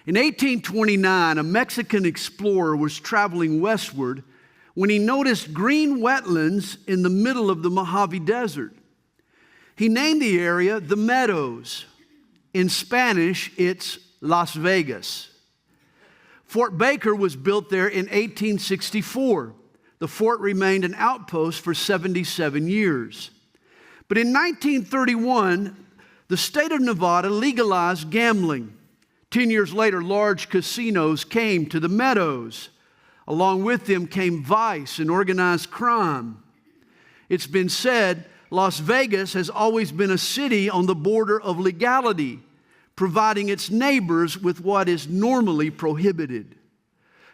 In 1829, a Mexican explorer was traveling westward when he noticed green wetlands in the middle of the Mojave Desert. He named the area the Meadows. In Spanish, it's Las Vegas. Fort Baker was built there in 1864. The fort remained an outpost for 77 years. But in 1931, the state of Nevada legalized gambling. 10 years later, large casinos came to the Meadows. Along with them came vice and organized crime. It's been said Las Vegas has always been a city on the border of legality, providing its neighbors with what is normally prohibited.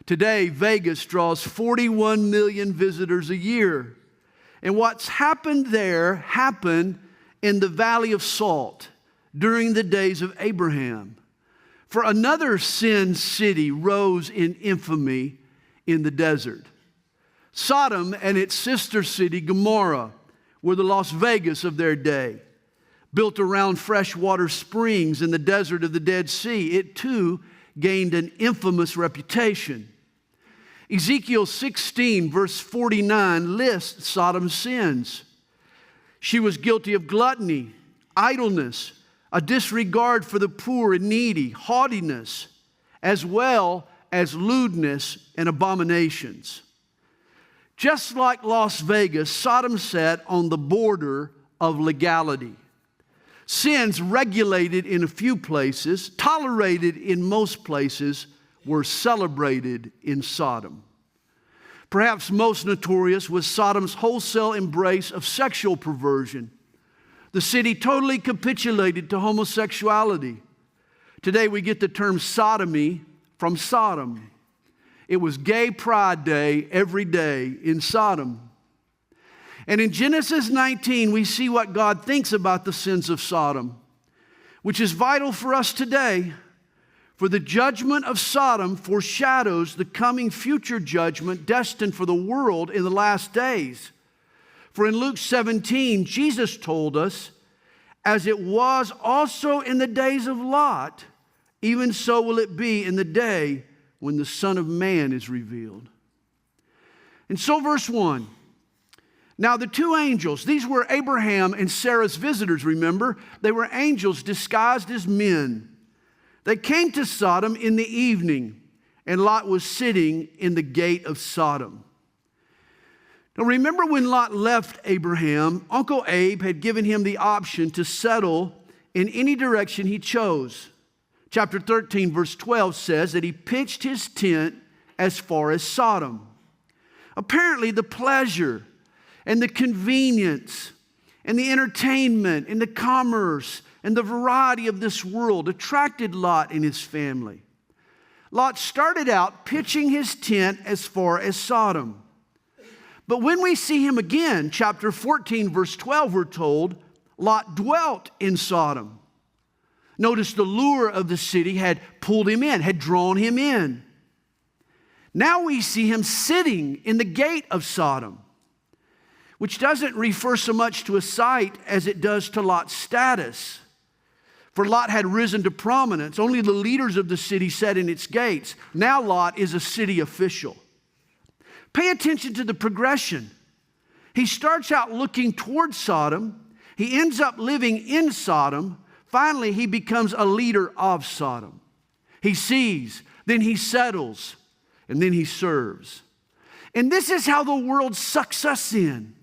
Today, Vegas draws 41 million visitors a year. And what's happened there happened in the Valley of Salt during the days of Abraham. For another sin city rose in infamy in the desert. Sodom and its sister city, Gomorrah, were the Las Vegas of their day. Built around freshwater springs in the desert of the Dead Sea, it too gained an infamous reputation. Ezekiel 16, verse 49, lists Sodom's sins. She was guilty of gluttony, idleness, a disregard for the poor and needy, haughtiness, as well as lewdness and abominations. Just like Las Vegas, Sodom sat on the border of legality. Sins regulated in a few places, tolerated in most places, were celebrated in Sodom. Perhaps most notorious was Sodom's wholesale embrace of sexual perversion. The city totally capitulated to homosexuality. Today we get the term sodomy from Sodom. It was Gay Pride Day every day in Sodom. And in Genesis 19, we see what God thinks about the sins of Sodom, which is vital for us today. For the judgment of Sodom foreshadows the coming future judgment destined for the world in the last days. For in Luke 17, Jesus told us, as it was also in the days of Lot, even so will it be in the day when the Son of Man is revealed. And so verse 1. Now the two angels, these were Abraham and Sarah's visitors, remember? They were angels disguised as men. They came to Sodom in the evening, and Lot was sitting in the gate of Sodom. Now remember when Lot left Abraham, Uncle Abe had given him the option to settle in any direction he chose. Chapter 13, verse 12 says that he pitched his tent as far as Sodom. Apparently the pleasure and the convenience and the entertainment and the commerce and the variety of this world attracted Lot and his family. Lot started out pitching his tent as far as Sodom. But when we see him again, chapter 14, verse 12, we're told, Lot dwelt in Sodom. Notice the lure of the city had pulled him in, had drawn him in. Now we see him sitting in the gate of Sodom, which doesn't refer so much to a site as it does to Lot's status. For Lot had risen to prominence. Only the leaders of the city sat in its gates. Now Lot is a city official. Pay attention to the progression. He starts out looking toward Sodom. He ends up living in Sodom. Finally, he becomes a leader of Sodom. He sees, then he settles, and then he serves. And this is how the world sucks us in.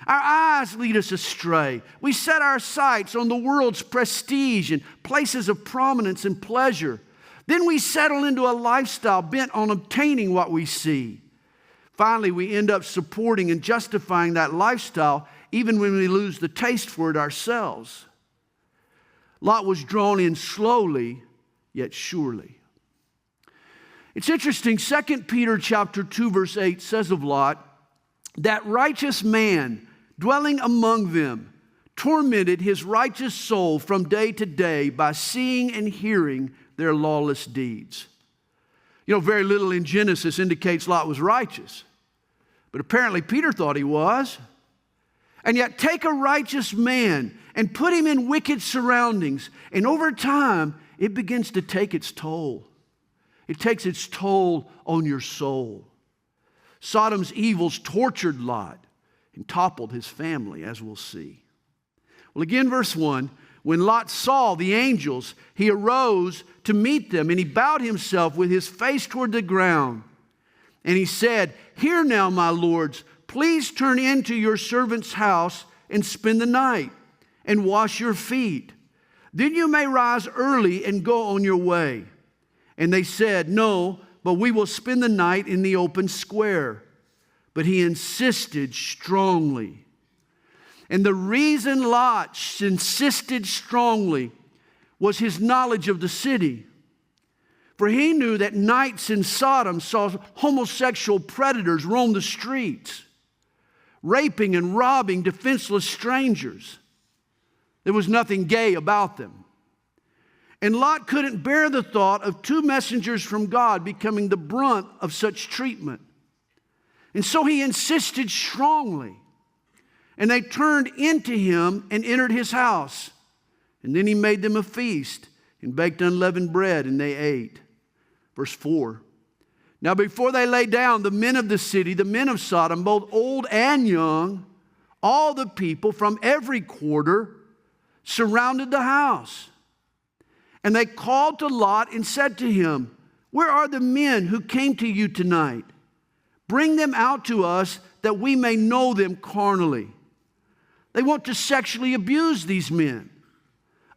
Our eyes lead us astray. We set our sights on the world's prestige and places of prominence and pleasure. Then we settle into a lifestyle bent on obtaining what we see. Finally, we end up supporting and justifying that lifestyle even when we lose the taste for it ourselves. Lot was drawn in slowly, yet surely. It's interesting, 2 Peter chapter 2, verse 8 says of Lot, that righteous man dwelling among them tormented his righteous soul from day to day by seeing and hearing their lawless deeds. You know, very little in Genesis indicates Lot was righteous, but apparently Peter thought he was. And yet take a righteous man and put him in wicked surroundings, and over time it begins to take its toll. It takes its toll on your soul. Sodom's evils tortured Lot and toppled his family, as we'll see. Well, again, verse 1, when Lot saw the angels, he arose to meet them, and he bowed himself with his face toward the ground. And he said, "Hear now, my lords, please turn into your servant's house and spend the night and wash your feet. Then you may rise early and go on your way." And they said, "No, but we will spend the night in the open square." But he insisted strongly. And the reason Lot insisted strongly was his knowledge of the city. For he knew that nights in Sodom saw homosexual predators roam the streets, raping and robbing defenseless strangers. There was nothing gay about them. And Lot couldn't bear the thought of two messengers from God becoming the brunt of such treatment. And so he insisted strongly. And they turned into him and entered his house. And then he made them a feast and baked unleavened bread, and they ate. Verse 4. Now before they lay down, the men of the city, the men of Sodom, both old and young, all the people from every quarter, surrounded the house. And they called to Lot and said to him, "Where are the men who came to you tonight? Bring them out to us that we may know them carnally." They want to sexually abuse these men.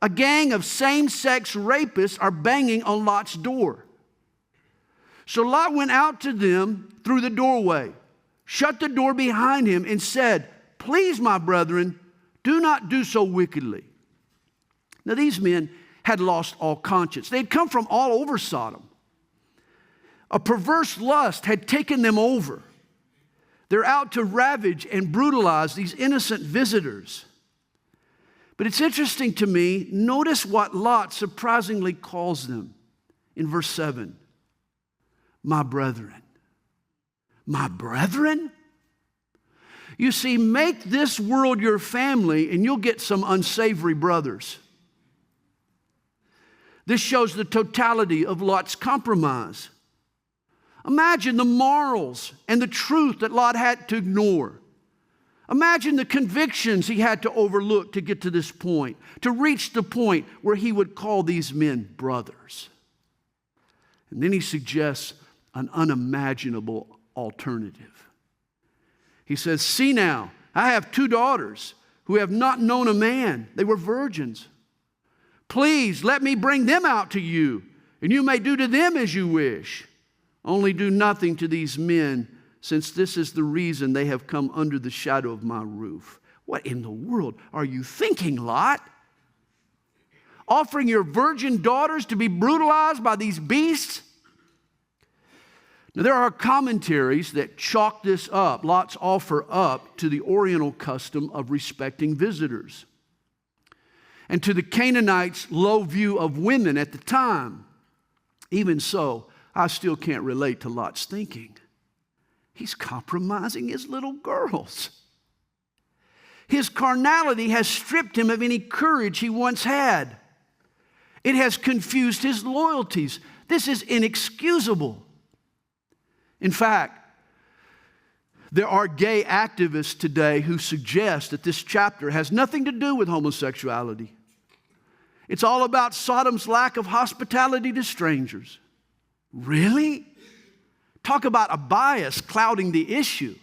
A gang of same-sex rapists are banging on Lot's door. So Lot went out to them through the doorway, shut the door behind him, and said, "Please, my brethren, do not do so wickedly." Now these men had lost all conscience. They'd come from all over Sodom. A perverse lust had taken them over. They're out to ravage and brutalize these innocent visitors. But it's interesting to me, notice what Lot surprisingly calls them in verse 7. My brethren. My brethren? You see, make this world your family and you'll get some unsavory brothers. This shows the totality of Lot's compromise. Imagine the morals and the truth that Lot had to ignore. Imagine the convictions he had to overlook to get to this point, to reach the point where he would call these men brothers. And then he suggests an unimaginable alternative. He says, "See now, I have 2 daughters who have not known a man. They were virgins. Please let me bring them out to you, and you may do to them as you wish. Only do nothing to these men, since this is the reason they have come under the shadow of my roof." What in the world are you thinking, Lot? Offering your virgin daughters to be brutalized by these beasts? Now, there are commentaries that chalk this up, Lot's offer up, to the Oriental custom of respecting visitors, and to the Canaanites' low view of women at the time. Even so, I still can't relate to Lot's thinking. He's compromising his little girls. His carnality has stripped him of any courage he once had. It has confused his loyalties. This is inexcusable. In fact, there are gay activists today who suggest that this chapter has nothing to do with homosexuality. It's all about Sodom's lack of hospitality to strangers. Really? Talk about a bias clouding the issue.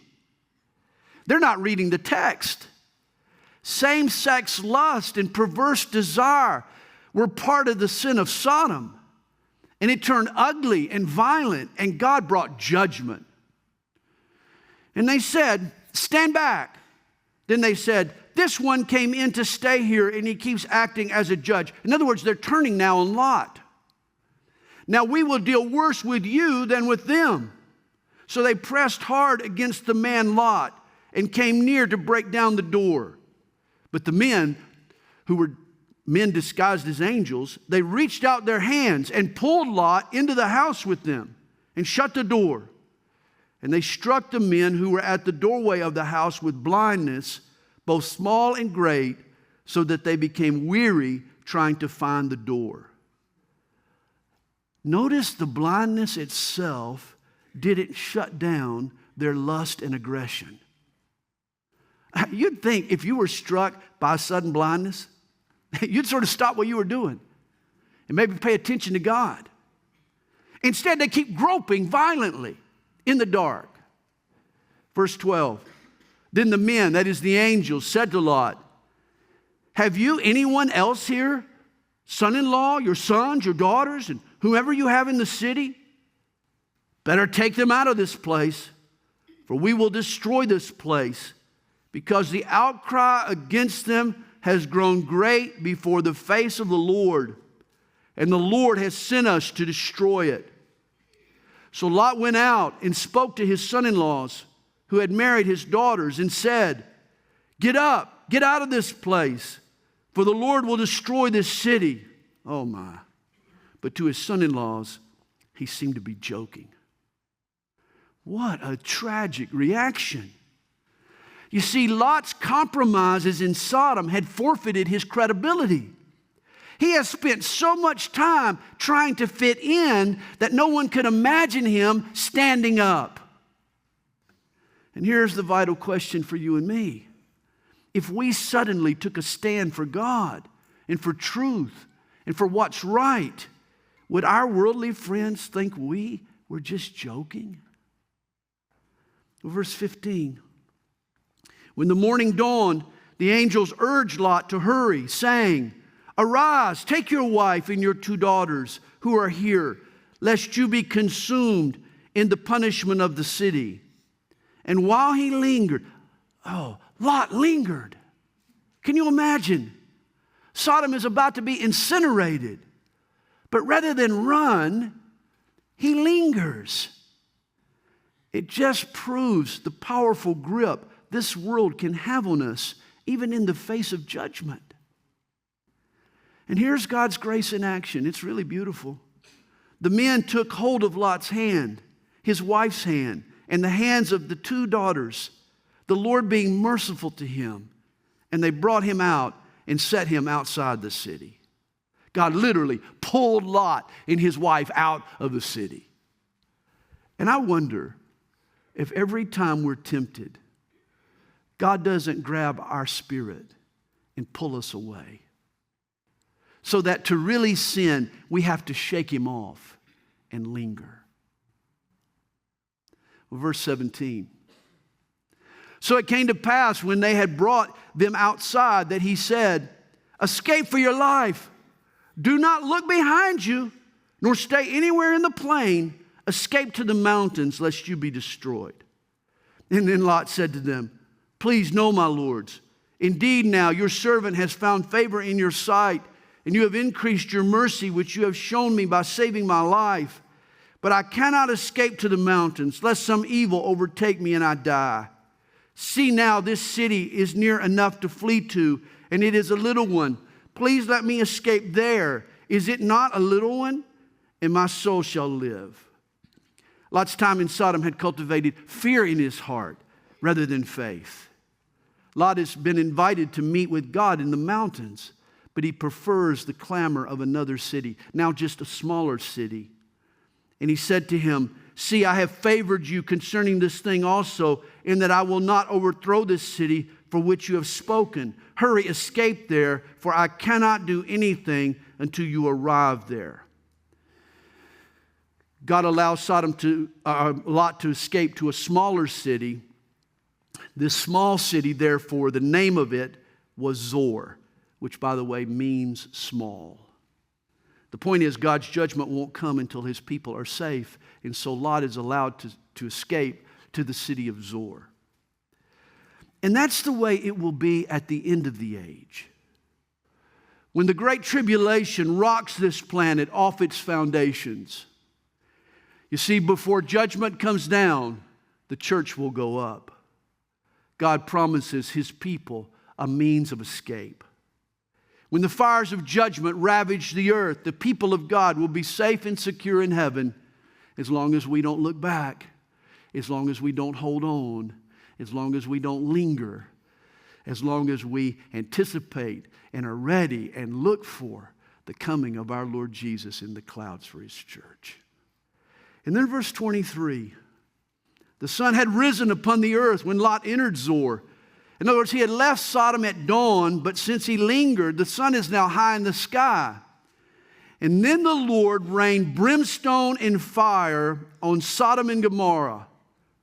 They're not reading the text. Same-sex lust and perverse desire were part of the sin of Sodom. And it turned ugly and violent, and God brought judgment. And they said, "Stand back." Then they said, "This one came in to stay here, and he keeps acting as a judge." In other words, they're turning now on Lot. "Now we will deal worse with you than with them." So they pressed hard against the man Lot and came near to break down the door. But the men, who were men disguised as angels, they reached out their hands and pulled Lot into the house with them and shut the door. And they struck the men who were at the doorway of the house with blindness, both small and great, so that they became weary trying to find the door. Notice the blindness itself didn't shut down their lust and aggression. You'd think if you were struck by sudden blindness, you'd sort of stop what you were doing and maybe pay attention to God. Instead, they keep groping violently in the dark. Verse 12, then the men, that is the angels, said to Lot, have you anyone else here, son-in-law, your sons, your daughters, and whomever you have in the city? Better take them out of this place, for we will destroy this place, because the outcry against them has grown great before the face of the Lord, and the Lord has sent us to destroy it. So Lot went out and spoke to his son-in-laws who had married his daughters and said, get up, get out of this place, for the Lord will destroy this city. Oh my. But to his son-in-laws, he seemed to be joking. What a tragic reaction. You see, Lot's compromises in Sodom had forfeited his credibility. He has spent so much time trying to fit in that no one could imagine him standing up. And here's the vital question for you and me. If we suddenly took a stand for God and for truth and for what's right, would our worldly friends think we were just joking? Verse 15. When the morning dawned, the angels urged Lot to hurry, saying, arise, take your wife and your 2 daughters who are here, lest you be consumed in the punishment of the city. And while he lingered, Lot lingered. Can you imagine? Sodom is about to be incinerated. But rather than run, he lingers. It just proves the powerful grip this world can have on us, even in the face of judgment. And here's God's grace in action. It's really beautiful. The men took hold of Lot's hand, his wife's hand, and the hands of the 2 daughters, the Lord being merciful to him. And they brought him out and set him outside the city. God literally pulled Lot and his wife out of the city. And I wonder if every time we're tempted, God doesn't grab our spirit and pull us away. So that to really sin, we have to shake him off and linger. Well, verse 17. So it came to pass when they had brought them outside that he said, escape for your life. Do not look behind you, nor stay anywhere in the plain. Escape to the mountains, lest you be destroyed. And then Lot said to them, please know, my lords, indeed now your servant has found favor in your sight, and you have increased your mercy, which you have shown me by saving my life. But I cannot escape to the mountains, lest some evil overtake me and I die. See now, this city is near enough to flee to, and it is a little one. Please let me escape there. Is it not a little one? And my soul shall live. Lot's time in Sodom had cultivated fear in his heart rather than faith. Lot has been invited to meet with God in the mountains, but he prefers the clamor of another city, now just a smaller city. And he said to him, see, I have favored you concerning this thing also, in that I will not overthrow this city for which you have spoken. Hurry, escape there, for I cannot do anything until you arrive there. God allows Lot to escape to a smaller city. This small city, therefore, the name of it was Zoar, which, by the way, means small. The point is, God's judgment won't come until his people are safe, and so Lot is allowed to escape to the city of Zoar. And that's the way it will be at the end of the age. When the great tribulation rocks this planet off its foundations. You see, before judgment comes down, the church will go up. God promises his people a means of escape. When the fires of judgment ravage the earth, the people of God will be safe and secure in heaven as long as we don't look back, as long as we don't hold on, as long as we don't linger, as long as we anticipate and are ready and look for the coming of our Lord Jesus in the clouds for his church. And then verse 23, the sun had risen upon the earth when Lot entered Zoar. In other words, he had left Sodom at dawn, but since he lingered, the sun is now high in the sky. And then the Lord rained brimstone and fire on Sodom and Gomorrah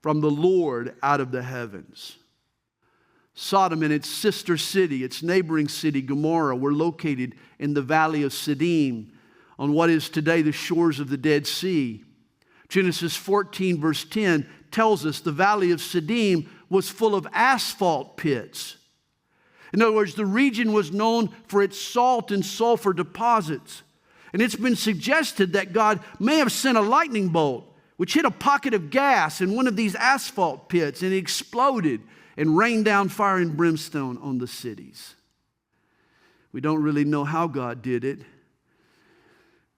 from the Lord out of the heavens. Sodom and its sister city, its neighboring city, Gomorrah, were located in the valley of Siddim on what is today the shores of the Dead Sea. Genesis 14 verse 10 tells us the valley of Siddim was full of asphalt pits. In other words, the region was known for its salt and sulfur deposits. And it's been suggested that God may have sent a lightning bolt which hit a pocket of gas in one of these asphalt pits, and it exploded and rained down fire and brimstone on the cities. We don't really know how God did it,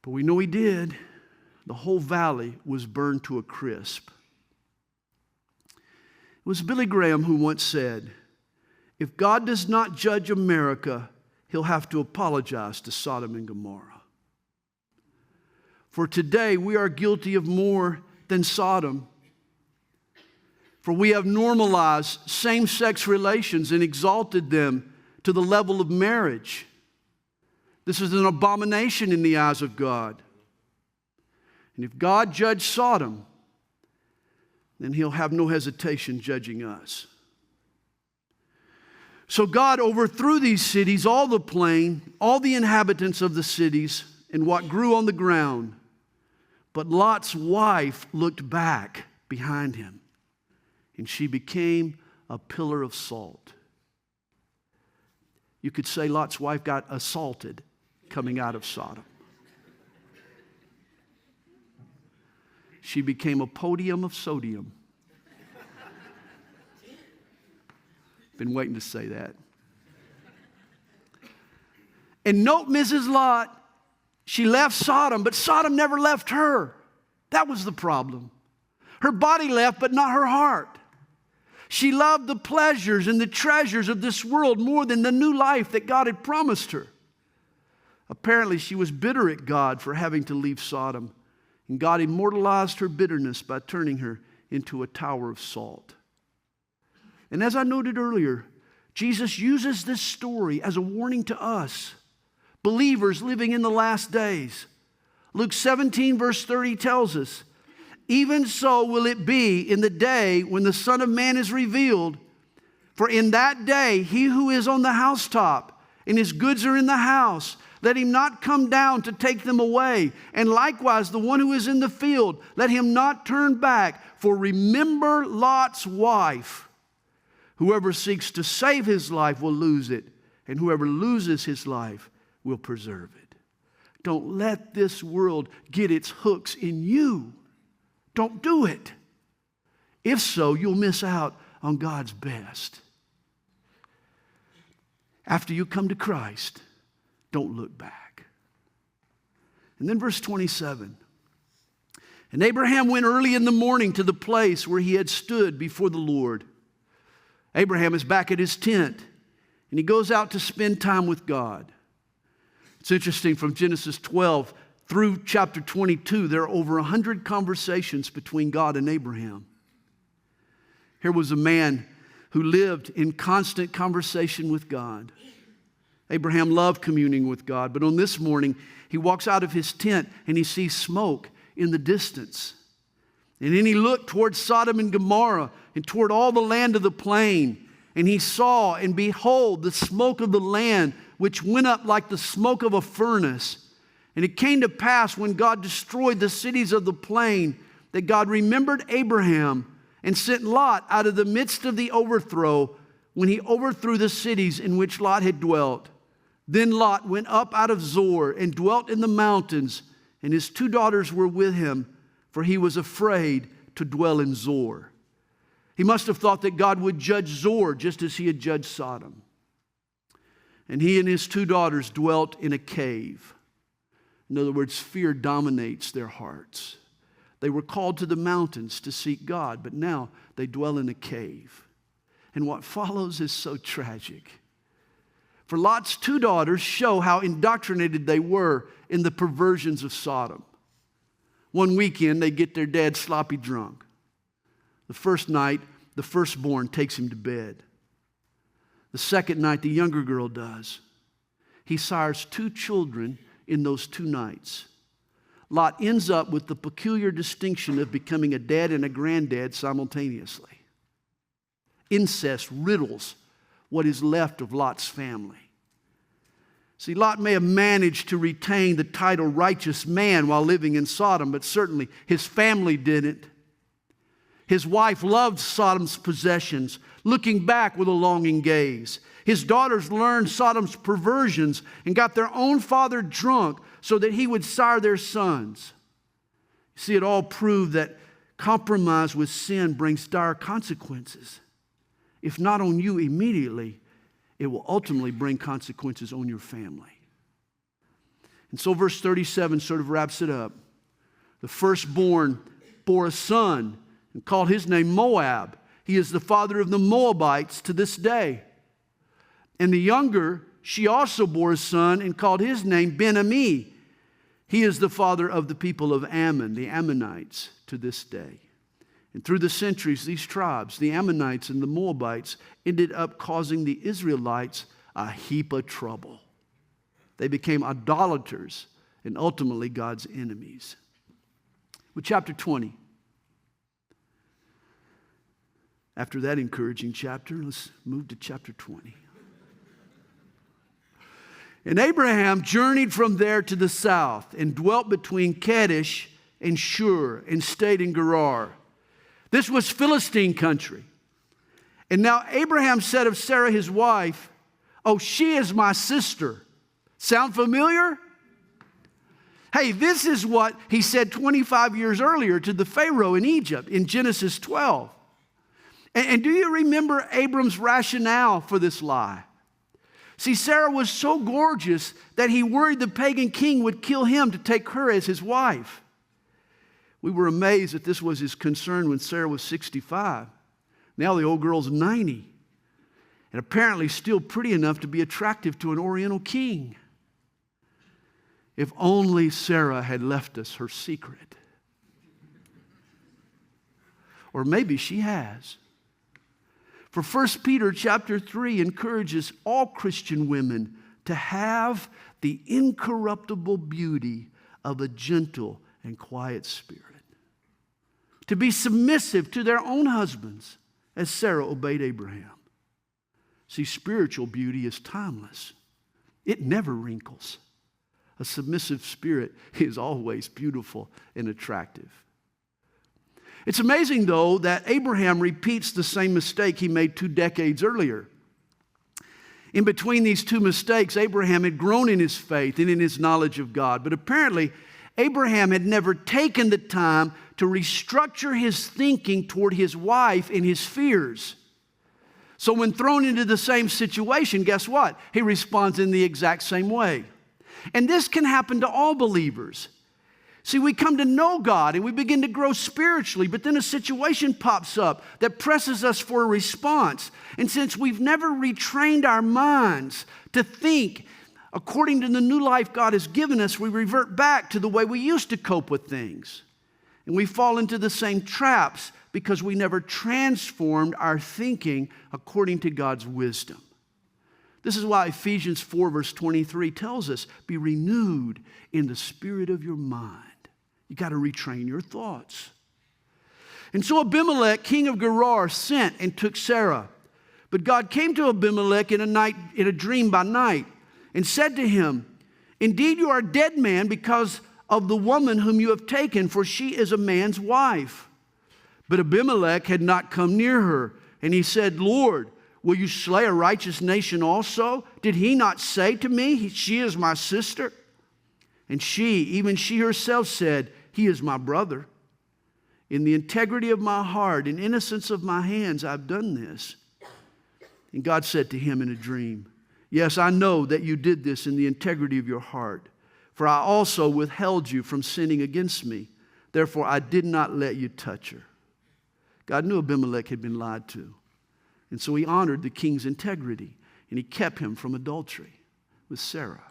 but we know he did. The whole valley was burned to a crisp. It was Billy Graham who once said, if God does not judge America, he'll have to apologize to Sodom and Gomorrah. For today we are guilty of more than Sodom. For we have normalized same-sex relations and exalted them to the level of marriage. This is an abomination in the eyes of God. And if God judged Sodom, then he'll have no hesitation judging us. So God overthrew these cities, all the plain, all the inhabitants of the cities, and what grew on the ground. But Lot's wife looked back behind him, and she became a pillar of salt. You could say Lot's wife got assaulted coming out of Sodom. She became a podium of sodium. Been waiting to say that. And note Mrs. Lot, she left Sodom, but Sodom never left her. That was the problem. Her body left, but not her heart. She loved the pleasures and the treasures of this world more than the new life that God had promised her. Apparently, she was bitter at God for having to leave Sodom. And God immortalized her bitterness by turning her into a tower of salt. And as I noted earlier, Jesus uses this story as a warning to us, believers living in the last days. Luke 17 verse 30 tells us, even so will it be in the day when the Son of Man is revealed. For in that day, he who is on the housetop and his goods are in the house, let him not come down to take them away. And likewise, the one who is in the field, let him not turn back. For remember Lot's wife. Whoever seeks to save his life will lose it, and whoever loses his life will preserve it. Don't let this world get its hooks in you. Don't do it. If so, you'll miss out on God's best. After you come to Christ, don't look back. And then verse 27. And Abraham went early in the morning to the place where he had stood before the Lord. Abraham is back at his tent, and he goes out to spend time with God. It's interesting, from Genesis 12 through chapter 22, there are over 100 conversations between God and Abraham. Here was a man who lived in constant conversation with God. Abraham loved communing with God, but on this morning, he walks out of his tent and he sees smoke in the distance. And then he looked toward Sodom and Gomorrah and toward all the land of the plain. And he saw, and behold, the smoke of the land, which went up like the smoke of a furnace. And it came to pass, when God destroyed the cities of the plain, that God remembered Abraham and sent Lot out of the midst of the overthrow, when he overthrew the cities in which Lot had dwelt. Then Lot went up out of Zoar and dwelt in the mountains, and his 2 daughters were with him, for he was afraid to dwell in Zoar. He must have thought that God would judge Zoar just as he had judged Sodom. And he and his 2 daughters dwelt in a cave. In other words, fear dominates their hearts. They were called to the mountains to seek God, but now they dwell in a cave. And what follows is so tragic. For Lot's two daughters show how indoctrinated they were in the perversions of Sodom. One weekend, they get their dad sloppy drunk. The first night, the firstborn takes him to bed. The second night, the younger girl does. He sires two children in those 2 nights. Lot ends up with the peculiar distinction of becoming a dad and a granddad simultaneously. Incest riddles what is left of Lot's family. See, Lot may have managed to retain the title righteous man while living in Sodom, but certainly his family didn't. His wife loved Sodom's possessions, looking back with a longing gaze. His daughters learned Sodom's perversions and got their own father drunk so that he would sire their sons. See, it all proved that compromise with sin brings dire consequences. If not on you immediately, it will ultimately bring consequences on your family. And so verse 37 sort of wraps it up. The firstborn bore a son and called his name Moab. He is the father of the Moabites to this day. And the younger, she also bore a son and called his name Ben-Ami. He is the father of the people of Ammon, the Ammonites, to this day. And through the centuries, these tribes, the Ammonites and the Moabites, ended up causing the Israelites a heap of trouble. They became idolaters and ultimately God's enemies. With chapter 20. After that encouraging chapter, let's move to chapter 20. And Abraham journeyed from there to the south and dwelt between Kadesh and Shur and stayed in Gerar. This was Philistine country. And now Abraham said of Sarah his wife, "Oh, she is my sister." Sound familiar? Hey, this is what he said 25 years earlier to the Pharaoh in Egypt in Genesis 12. And do you remember Abram's rationale for this lie? See, Sarah was so gorgeous that he worried the pagan king would kill him to take her as his wife. We were amazed that this was his concern when Sarah was 65. Now the old girl's 90. And apparently still pretty enough to be attractive to an Oriental king. If only Sarah had left us her secret. Or maybe she has. For 1 Peter chapter 3 encourages all Christian women to have the incorruptible beauty of a gentle and quiet spirit. To be submissive to their own husbands, as Sarah obeyed Abraham. See, spiritual beauty is timeless. It never wrinkles. A submissive spirit is always beautiful and attractive. It's amazing, though, that Abraham repeats the same mistake he made 2 decades earlier. In between these 2 mistakes, Abraham had grown in his faith and in his knowledge of God. But apparently, Abraham had never taken the time to restructure his thinking toward his wife and his fears. So when thrown into the same situation, guess what? He responds in the exact same way. And this can happen to all believers. See, we come to know God and we begin to grow spiritually, but then a situation pops up that presses us for a response. And since we've never retrained our minds to think according to the new life God has given us, we revert back to the way we used to cope with things. And we fall into the same traps because we never transformed our thinking according to God's wisdom. This is why Ephesians 4 verse 23 tells us, be renewed in the spirit of your mind. You got to retrain your thoughts. And so Abimelech, king of Gerar, sent and took Sarah. But God came to Abimelech in a dream by night and said to him, indeed you are a dead man because of the woman whom you have taken, for she is a man's wife. But Abimelech had not come near her. And he said, Lord, will you slay a righteous nation also? Did he not say to me, she is my sister? And even she herself said, he is my brother. In the integrity of my heart and innocence of my hands, I've done this. And God said to him in a dream, yes, I know that you did this in the integrity of your heart. For I also withheld you from sinning against me. Therefore, I did not let you touch her. God knew Abimelech had been lied to. And so he honored the king's integrity. and he kept him from adultery with Sarah.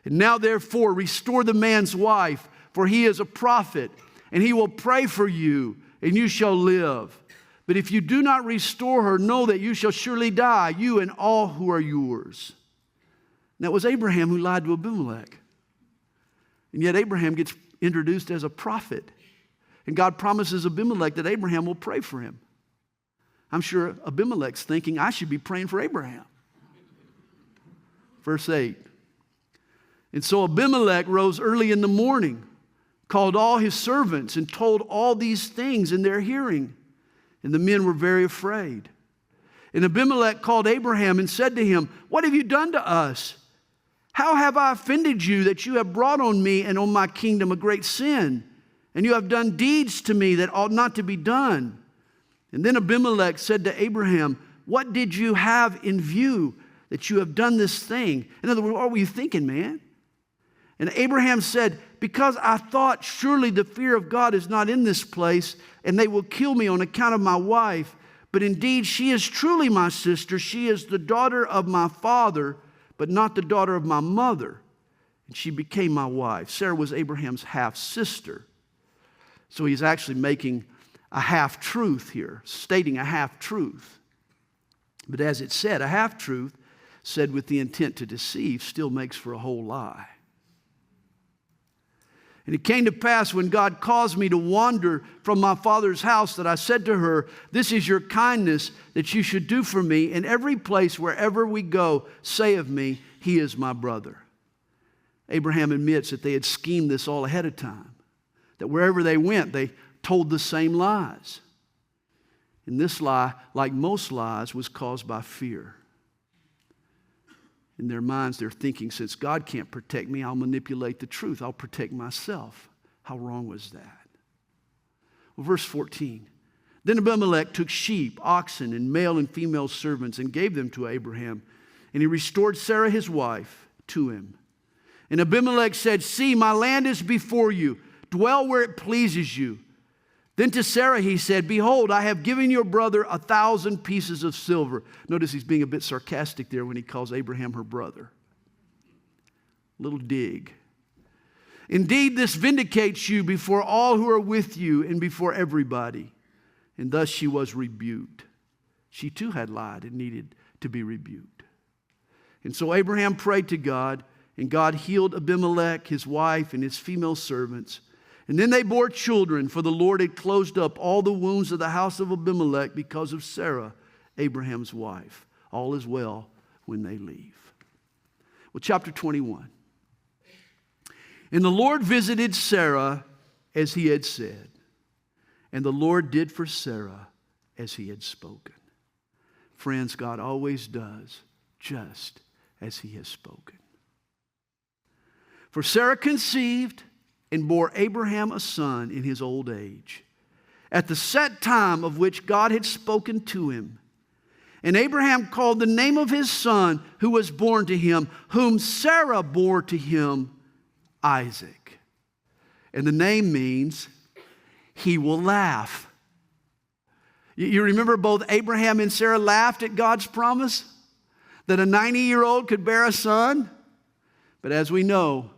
And now therefore restore the man's wife, for he is a prophet, and he will pray for you, and you shall live. But if you do not restore her, know that you shall surely die, you and all who are yours. And that was Abraham who lied to Abimelech. And yet Abraham gets introduced as a prophet. And God promises Abimelech that Abraham will pray for him. I'm sure Abimelech's thinking, I should be praying for Abraham. Verse 8. And so Abimelech rose early in the morning, called all his servants, and told all these things in their hearing. And the men were very afraid. And Abimelech called Abraham and said to him, what have you done to us? How have I offended you that you have brought on me and on my kingdom a great sin? And you have done deeds to me that ought not to be done. And then Abimelech said to Abraham, what did you have in view that you have done this thing? In other words, what were you thinking, man? And Abraham said, because I thought surely the fear of God is not in this place, and they will kill me on account of my wife. But indeed, she is truly my sister. She is the daughter of my father, but not the daughter of my mother. And she became my wife. Sarah was Abraham's half-sister. So he's actually making a half-truth here, stating a half-truth. But as it said, a half-truth said with the intent to deceive still makes for a whole lie. And it came to pass when God caused me to wander from my father's house that I said to her, this is your kindness that you should do for me. In every place, wherever we go, say of me, he is my brother. Abraham admits that they had schemed this all ahead of time. That wherever they went, they told the same lies. And this lie, like most lies, was caused by fear. In their minds, they're thinking, since God can't protect me, I'll manipulate the truth. I'll protect myself. How wrong was that? Well, verse 14. Then Abimelech took sheep, oxen, and male and female servants and gave them to Abraham. And he restored Sarah his wife to him. And Abimelech said, see, my land is before you. Dwell where it pleases you. Then to Sarah he said, behold, I have given your brother 1,000 pieces of silver. Notice he's being a bit sarcastic there when he calls Abraham her brother. Little dig. Indeed, this vindicates you before all who are with you and before everybody. And thus she was rebuked. She too had lied and needed to be rebuked. And so Abraham prayed to God, and God healed Abimelech, his wife, and his female servants. And then they bore children, for the Lord had closed up all the wounds of the house of Abimelech because of Sarah, Abraham's wife. All is well when they leave. Well, chapter 21. And the Lord visited Sarah as he had said, and the Lord did for Sarah as he had spoken. Friends, God always does just as he has spoken. For Sarah conceived and bore Abraham a son in his old age, at the set time of which God had spoken to him. And Abraham called the name of his son who was born to him, whom Sarah bore to him, Isaac. And the name means he will laugh. You remember both Abraham and Sarah laughed at God's promise that a 90-year-old could bear a son? But as we know,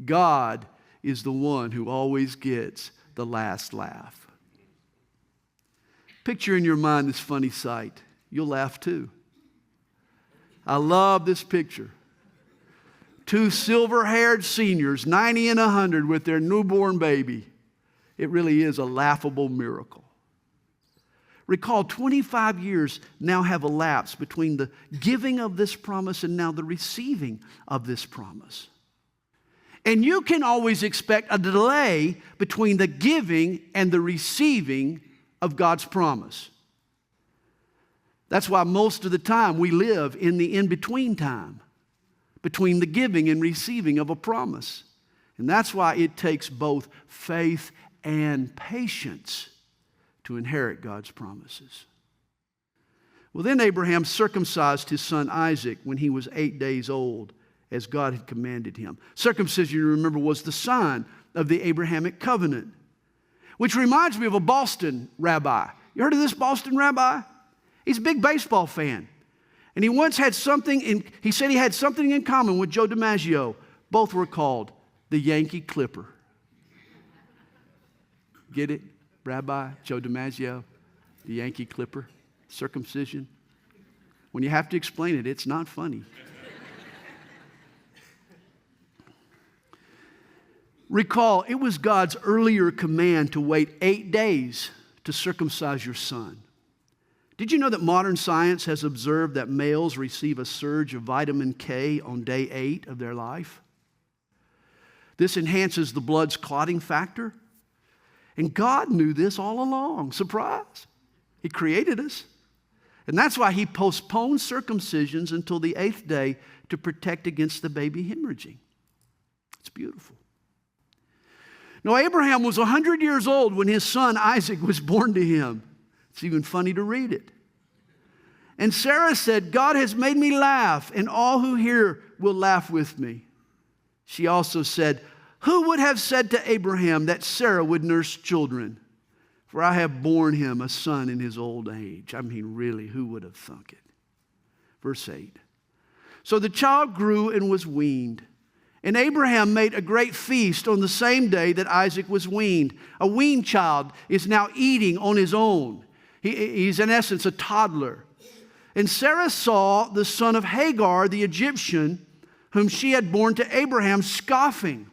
God is the one who always gets the last laugh. Picture in your mind this funny sight. You'll laugh too. I love this picture. Two silver-haired seniors, 90 and 100, with their newborn baby. It really is a laughable miracle. Recall, 25 years now have elapsed between the giving of this promise and now the receiving of this promise. And you can always expect a delay between the giving and the receiving of God's promise. That's why most of the time we live in the in-between time between the giving and receiving of a promise. And that's why it takes both faith and patience to inherit God's promises. Well, then Abraham circumcised his son Isaac when he was 8 days old, as God had commanded him. Circumcision, you remember, was the sign of the Abrahamic covenant, which reminds me of a Boston rabbi. You heard of this Boston rabbi? He's a big baseball fan. And he once had he said he had something in common with Joe DiMaggio. Both were called the Yankee Clipper. Get it? Rabbi Joe DiMaggio, the Yankee Clipper, circumcision. When you have to explain it, it's not funny. Recall, it was God's earlier command to wait 8 days to circumcise your son. Did you know that modern science has observed that males receive a surge of vitamin K on day 8 of their life? This enhances the blood's clotting factor. And God knew this all along. Surprise. He created us. And that's why he postponed circumcisions until the 8th day to protect against the baby hemorrhaging. It's beautiful. Now, Abraham was 100 years old when his son Isaac was born to him. It's even funny to read it. And Sarah said, God has made me laugh, and all who hear will laugh with me. She also said, who would have said to Abraham that Sarah would nurse children? For I have borne him a son in his old age. I mean, really, who would have thunk it? Verse 8. So the child grew and was weaned. And Abraham made a great feast on the same day that Isaac was weaned. A weaned child is now eating on his own. He's in essence a toddler. And Sarah saw the son of Hagar, the Egyptian, whom she had borne to Abraham, scoffing.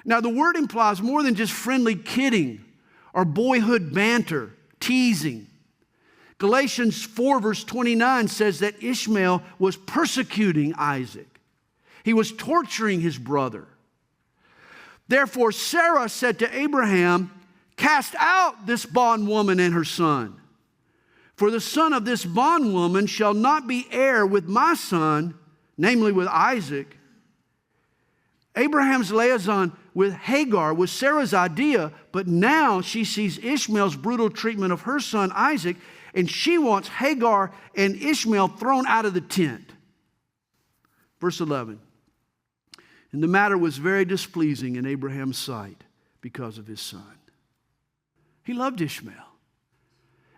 Now the word implies more than just friendly kidding or boyhood banter, teasing. Galatians 4 verse 29 says that Ishmael was persecuting Isaac. He was torturing his brother. Therefore, Sarah said to Abraham, cast out this bondwoman and her son. For the son of this bondwoman shall not be heir with my son, namely with Isaac. Abraham's liaison with Hagar was Sarah's idea, but now she sees Ishmael's brutal treatment of her son Isaac, and she wants Hagar and Ishmael thrown out of the tent. Verse 11. And the matter was very displeasing in Abraham's sight because of his son. He loved Ishmael.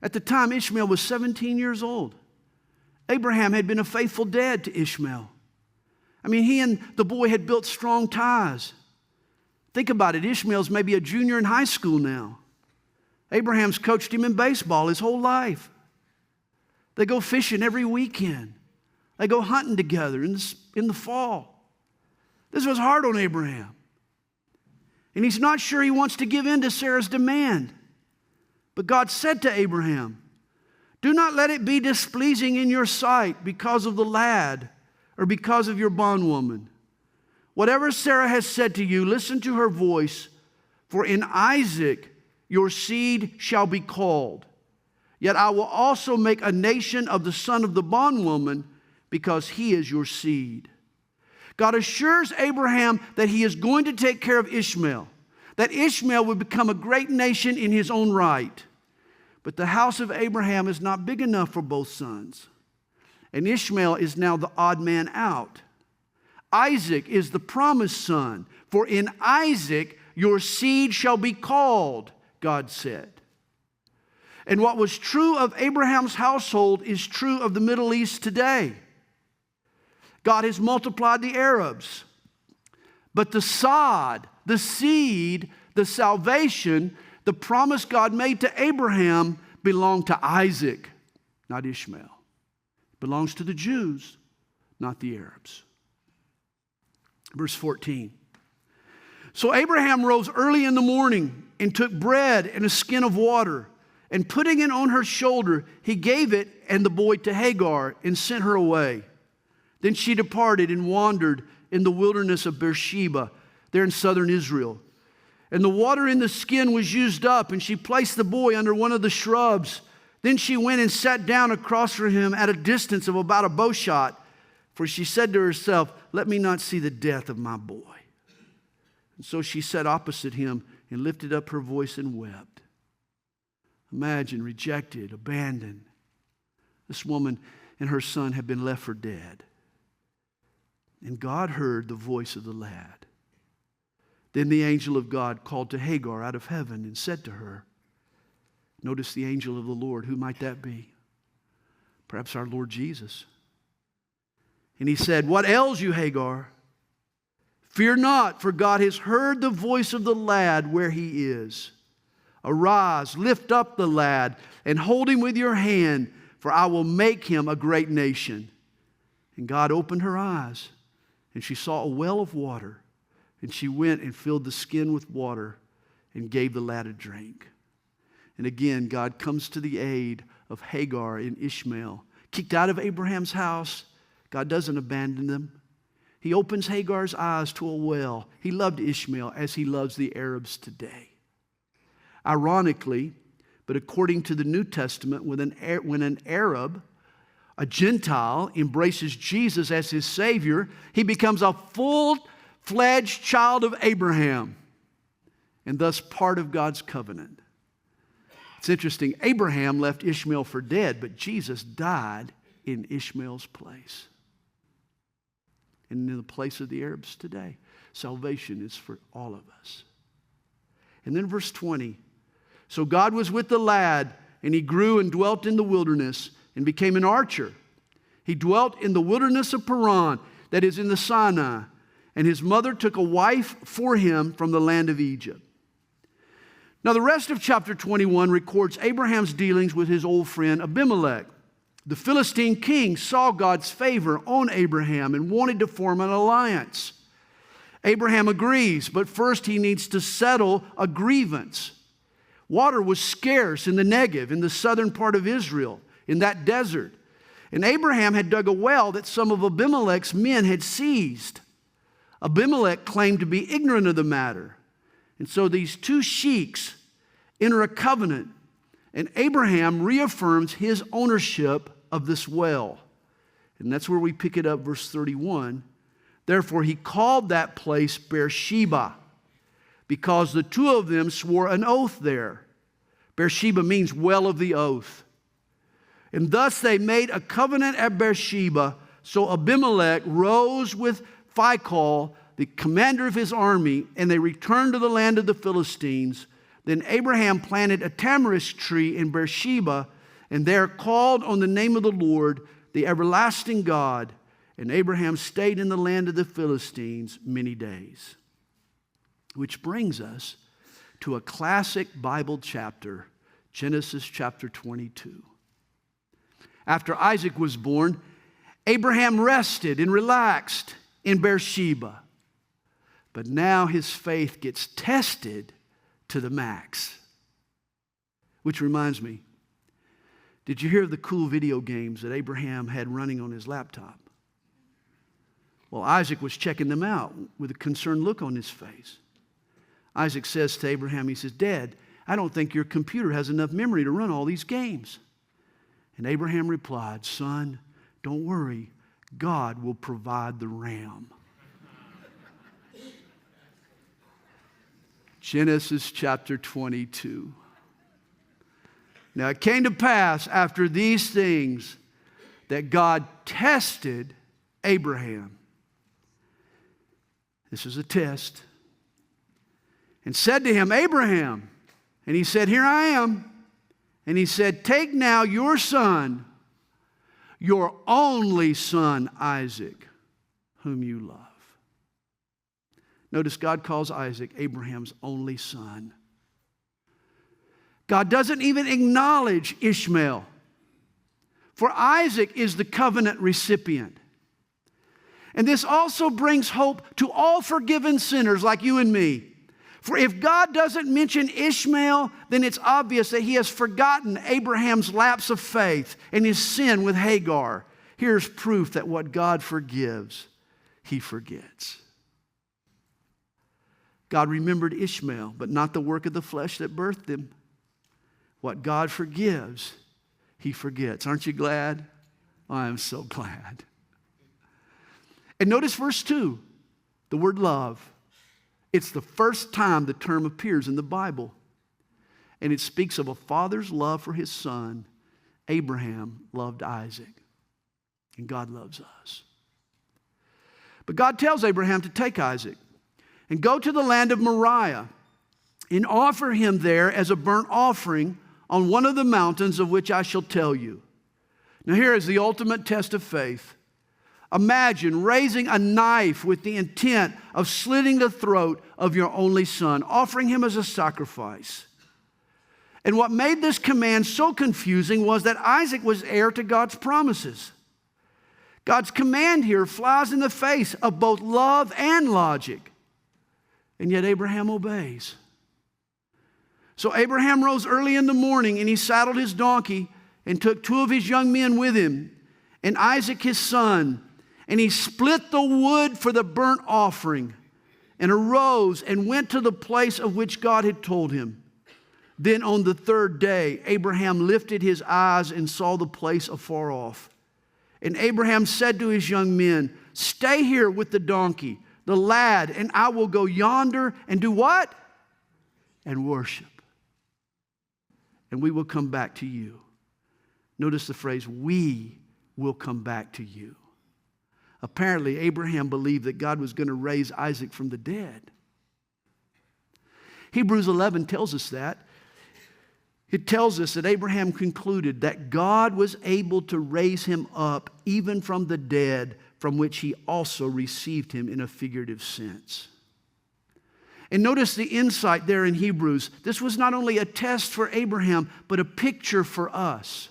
At the time, Ishmael was 17 years old. Abraham had been a faithful dad to Ishmael. I mean, he and the boy had built strong ties. Think about it. Ishmael's maybe a junior in high school now. Abraham's coached him in baseball his whole life. They go fishing every weekend. They go hunting together in the fall. This was hard on Abraham. And he's not sure he wants to give in to Sarah's demand. But God said to Abraham, do not let it be displeasing in your sight because of the lad or because of your bondwoman. Whatever Sarah has said to you, listen to her voice, for in Isaac your seed shall be called. Yet I will also make a nation of the son of the bondwoman, because he is your seed. God assures Abraham that he is going to take care of Ishmael, that Ishmael would become a great nation in his own right. But the house of Abraham is not big enough for both sons. And Ishmael is now the odd man out. Isaac is the promised son. For in Isaac your seed shall be called, God said. And what was true of Abraham's household is true of the Middle East today. God has multiplied the Arabs. But the sod, the seed, the salvation, the promise God made to Abraham belonged to Isaac, not Ishmael. It belongs to the Jews, not the Arabs. Verse 14. So Abraham rose early in the morning and took bread and a skin of water, and putting it on her shoulder, he gave it and the boy to Hagar and sent her away. Then she departed and wandered in the wilderness of Beersheba, there in southern Israel. And the water in the skin was used up, and she placed the boy under one of the shrubs. Then she went and sat down across from him at a distance of about a bow shot, for she said to herself, let me not see the death of my boy. And so she sat opposite him and lifted up her voice and wept. Imagine, rejected, abandoned. This woman and her son had been left for dead. And God heard the voice of the lad. Then the angel of God called to Hagar out of heaven and said to her, notice the angel of the Lord, who might that be? perhaps our Lord Jesus. And he said, "What ails you, Hagar? Fear not, for God has heard the voice of the lad where he is. Arise, lift up the lad, and hold him with your hand, for I will make him a great nation." And God opened her eyes, and she saw a well of water. And she went and filled the skin with water and gave the lad a drink. And again, God comes to the aid of Hagar and Ishmael. Kicked out of Abraham's house, God doesn't abandon them. He opens Hagar's eyes to a well. He loved Ishmael as he loves the Arabs today. Ironically, but according to the New Testament, when an Arab, a Gentile, embraces Jesus as his Savior, he becomes a full-fledged child of Abraham and thus part of God's covenant. It's interesting, Abraham left Ishmael for dead, but Jesus died in Ishmael's place and in the place of the Arabs today. Salvation is for all of us. And then verse 20, so God was with the lad, and he grew and dwelt in the wilderness and became an archer. He dwelt in the wilderness of Paran, that is in the Sinai, and his mother took a wife for him from the land of Egypt. Now the rest of chapter 21 records Abraham's dealings with his old friend Abimelech. The Philistine king saw God's favor on Abraham and wanted to form an alliance. Abraham agrees, but first he needs to settle a grievance. Water was scarce in the Negev, in the southern part of Israel, in that desert. And Abraham had dug a well that some of Abimelech's men had seized. Abimelech claimed to be ignorant of the matter. And so these two sheiks enter a covenant, and Abraham reaffirms his ownership of this well. And that's where we pick it up, verse 31. Therefore, he called that place Beersheba, because the two of them swore an oath there. Beersheba means well of the oath. And thus they made a covenant at Beersheba. So Abimelech rose with Phicol, the commander of his army, and they returned to the land of the Philistines. Then Abraham planted a tamarisk tree in Beersheba, and there called on the name of the Lord, the everlasting God. And Abraham stayed in the land of the Philistines many days. Which brings us to a classic Bible chapter, Genesis chapter 22. After Isaac was born, Abraham rested and relaxed in Beersheba. But now his faith gets tested to the max. Which reminds me, did you hear of the cool video games that Abraham had running on his laptop? Well, Isaac was checking them out with a concerned look on his face. Isaac says to Abraham, he says, "Dad, I don't think your computer has enough memory to run all these games." And Abraham replied, "Son, don't worry. God will provide the RAM." Genesis chapter 22. Now it came to pass after these things that God tested Abraham. This is a test. And said to him, "Abraham." And he said, "Here I am." And he said, "Take now your son, your only son, Isaac, whom you love." Notice God calls Isaac Abraham's only son. God doesn't even acknowledge Ishmael, for Isaac is the covenant recipient. And this also brings hope to all forgiven sinners like you and me. For if God doesn't mention Ishmael, then it's obvious that he has forgotten Abraham's lapse of faith and his sin with Hagar. Here's proof that what God forgives, he forgets. God remembered Ishmael, but not the work of the flesh that birthed him. What God forgives, he forgets. Aren't you glad? I am so glad. And notice verse 2, the word love. It's the first time the term appears in the Bible. And it speaks of a father's love for his son. Abraham loved Isaac. And God loves us. But God tells Abraham to take Isaac and go to the land of Moriah and offer him there as a burnt offering on one of the mountains of which I shall tell you. Now, here is the ultimate test of faith. Imagine raising a knife with the intent of slitting the throat of your only son, offering him as a sacrifice. And what made this command so confusing was that Isaac was heir to God's promises. God's command here flies in the face of both love and logic. And yet Abraham obeys. So Abraham rose early in the morning, and he saddled his donkey and took 2 of his young men with him, and Isaac his son, and he split the wood for the burnt offering, and arose and went to the place of which God had told him. Then on the 3rd day, Abraham lifted his eyes and saw the place afar off. And Abraham said to his young men, "Stay here with the donkey, the lad, and I will go yonder and do what? And worship. And we will come back to you." Notice the phrase, "we will come back to you." Apparently, Abraham believed that God was going to raise Isaac from the dead. Hebrews 11 tells us that. It tells us that Abraham concluded that God was able to raise him up even from the dead, from which he also received him in a figurative sense. And notice the insight there in Hebrews. This was not only a test for Abraham, but a picture for us.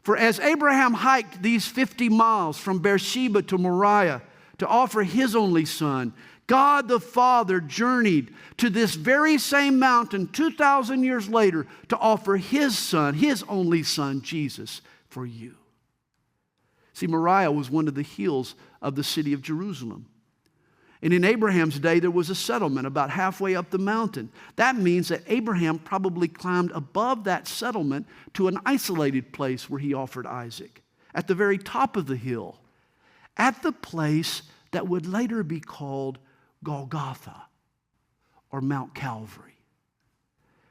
For as Abraham hiked these 50 miles from Beersheba to Moriah to offer his only son, God the Father journeyed to this very same mountain 2,000 years later to offer his son, his only son, Jesus, for you. See, Moriah was one of the hills of the city of Jerusalem. And in Abraham's day, there was a settlement about halfway up the mountain. That means that Abraham probably climbed above that settlement to an isolated place where he offered Isaac, at the very top of the hill, at the place that would later be called Golgotha, or Mount Calvary.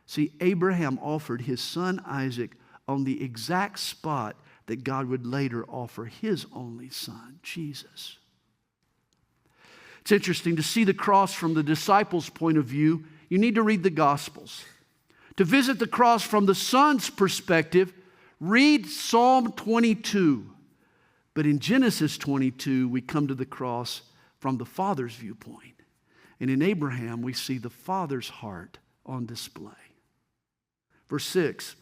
See, Abraham offered his son Isaac on the exact spot that God would later offer his only son, Jesus. It's interesting to see the cross from the disciples' point of view. You need to read the Gospels. To visit the cross from the Son's perspective, read Psalm 22. But in Genesis 22, we come to the cross from the Father's viewpoint. And in Abraham, we see the Father's heart on display. Verse 6.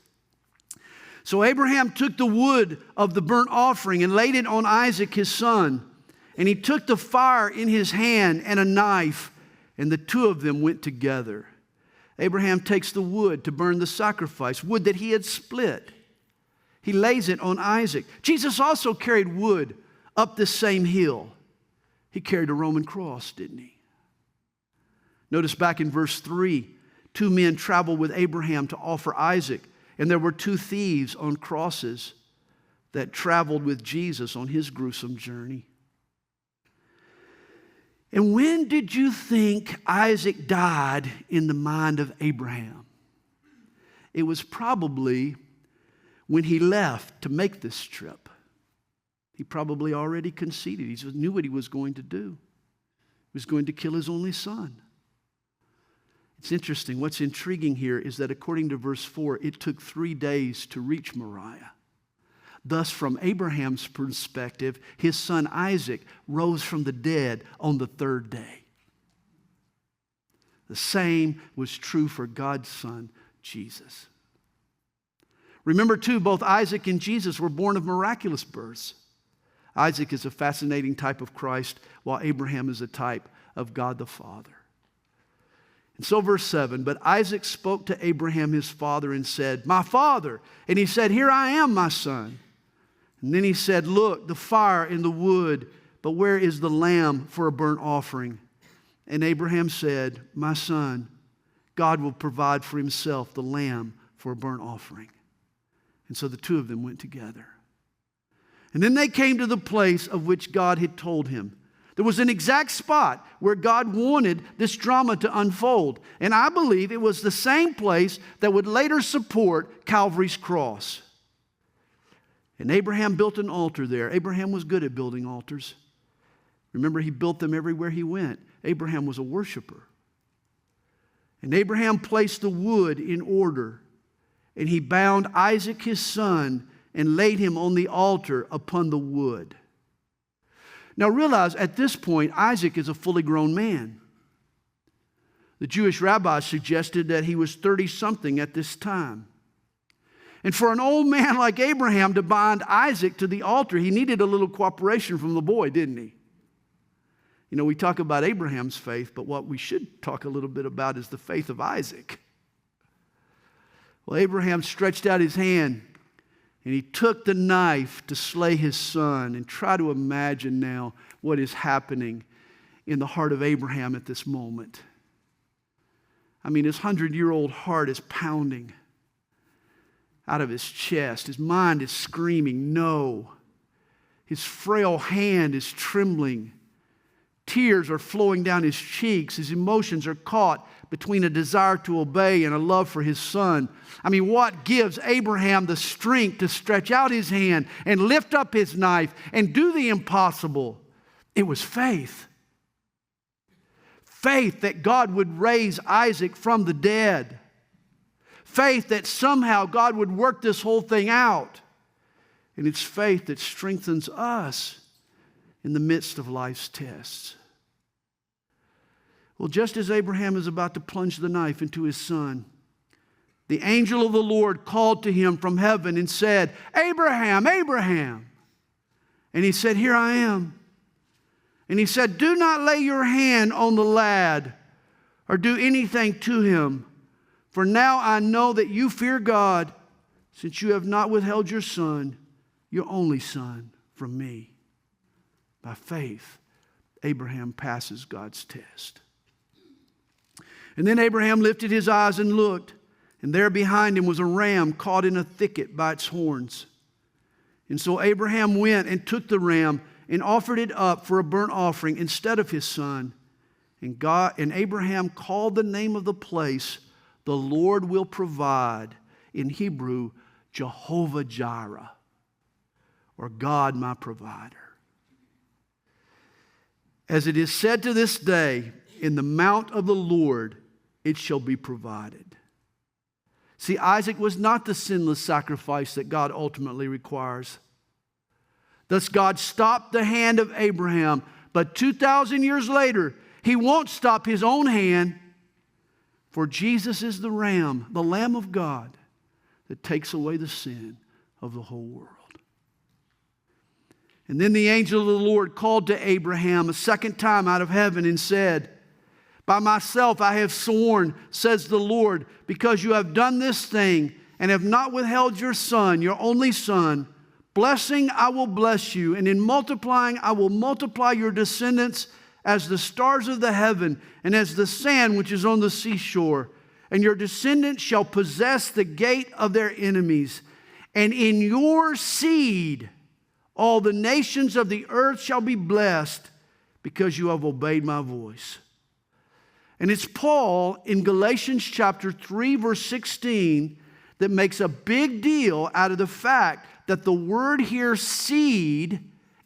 So Abraham took the wood of the burnt offering and laid it on Isaac his son. And he took the fire in his hand and a knife, and the 2 of them went together. Abraham takes the wood to burn the sacrifice, wood that he had split. He lays it on Isaac. Jesus also carried wood up this same hill. He carried a Roman cross, didn't he? Notice back in verse 3, 2 men traveled with Abraham to offer Isaac, and there were 2 thieves on crosses that traveled with Jesus on his gruesome journey. And when did you think Isaac died in the mind of Abraham? It was probably when he left to make this trip. He probably already conceded. He knew what he was going to do. He was going to kill his only son. It's interesting. What's intriguing here is that according to verse 4, it took 3 days to reach Moriah. Thus, from Abraham's perspective, his son Isaac rose from the dead on the 3rd day. The same was true for God's son, Jesus. Remember, too, both Isaac and Jesus were born of miraculous births. Isaac is a fascinating type of Christ, while Abraham is a type of God the Father. And so verse 7, but Isaac spoke to Abraham his father and said, "My father." And he said, "Here I am, my son." And then he said, "Look, the fire and the wood, but where is the lamb for a burnt offering?" And Abraham said, "My son, God will provide for himself the lamb for a burnt offering." And so the 2 of them went together. And then they came to the place of which God had told him. There was an exact spot where God wanted this drama to unfold. And I believe it was the same place that would later support Calvary's cross. And Abraham built an altar there. Abraham was good at building altars. Remember, he built them everywhere he went. Abraham was a worshiper. And Abraham placed the wood in order. And he bound Isaac his son and laid him on the altar upon the wood. Now realize, at this point, Isaac is a fully grown man. The Jewish rabbis suggested that he was 30-something at this time. And for an old man like Abraham to bind Isaac to the altar, he needed a little cooperation from the boy, didn't he? You know, we talk about Abraham's faith, but what we should talk a little bit about is the faith of Isaac. Well, Abraham stretched out his hand, and he took the knife to slay his son. And try to imagine now what is happening in the heart of Abraham at this moment. I mean, his 100-year-old heart is pounding out of his chest. His mind is screaming, no. His frail hand is trembling. Tears are flowing down his cheeks. His emotions are caught between a desire to obey and a love for his son. I mean, what gives Abraham the strength to stretch out his hand and lift up his knife and do the impossible? It was faith. Faith that God would raise Isaac from the dead. Faith that somehow God would work this whole thing out. And it's faith that strengthens us in the midst of life's tests. Well, just as Abraham is about to plunge the knife into his son, the angel of the Lord called to him from heaven and said, Abraham, Abraham. And he said, here I am. And he said, do not lay your hand on the lad or do anything to him. For now I know that you fear God, since you have not withheld your son, your only son, from me. By faith, Abraham passes God's test. And then Abraham lifted his eyes and looked, and there behind him was a ram caught in a thicket by its horns. And so Abraham went and took the ram and offered it up for a burnt offering instead of his son. And Abraham called the name of the place, the Lord will provide, in Hebrew, Jehovah Jireh, or God my provider. As it is said to this day, in the mount of the Lord it shall be provided. See, Isaac was not the sinless sacrifice that God ultimately requires. Thus God stopped the hand of Abraham, but 2,000 years later, he won't stop his own hand, for Jesus is the Ram, the Lamb of God, that takes away the sin of the whole world. And then the angel of the Lord called to Abraham a second time out of heaven and said, by myself I have sworn, says the Lord, because you have done this thing and have not withheld your son, your only son, blessing I will bless you, and in multiplying I will multiply your descendants as the stars of the heaven and as the sand which is on the seashore. And your descendants shall possess the gate of their enemies. And in your seed all the nations of the earth shall be blessed, because you have obeyed my voice. And it's Paul in Galatians chapter 3, verse 16, that makes a big deal out of the fact that the word here, seed,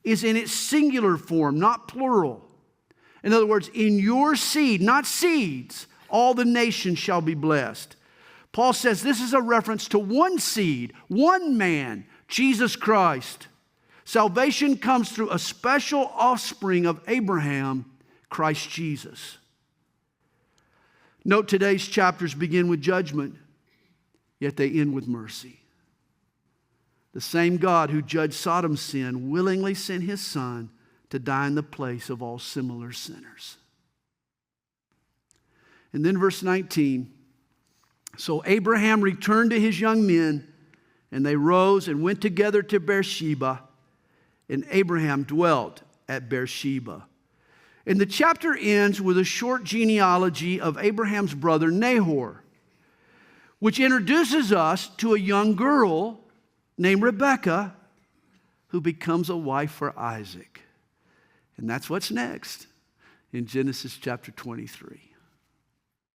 is in its singular form, not plural. In other words, in your seed, not seeds, all the nations shall be blessed. Paul says this is a reference to one seed, one man, Jesus Christ. Salvation comes through a special offspring of Abraham, Christ Jesus. Note today's chapters begin with judgment, yet they end with mercy. The same God who judged Sodom's sin willingly sent his son to die in the place of all similar sinners. And then verse 19, so Abraham returned to his young men, and they rose and went together to Beersheba, and Abraham dwelt at Beersheba. And the chapter ends with a short genealogy of Abraham's brother Nahor, which introduces us to a young girl named Rebekah, who becomes a wife for Isaac. And that's what's next in Genesis chapter 23.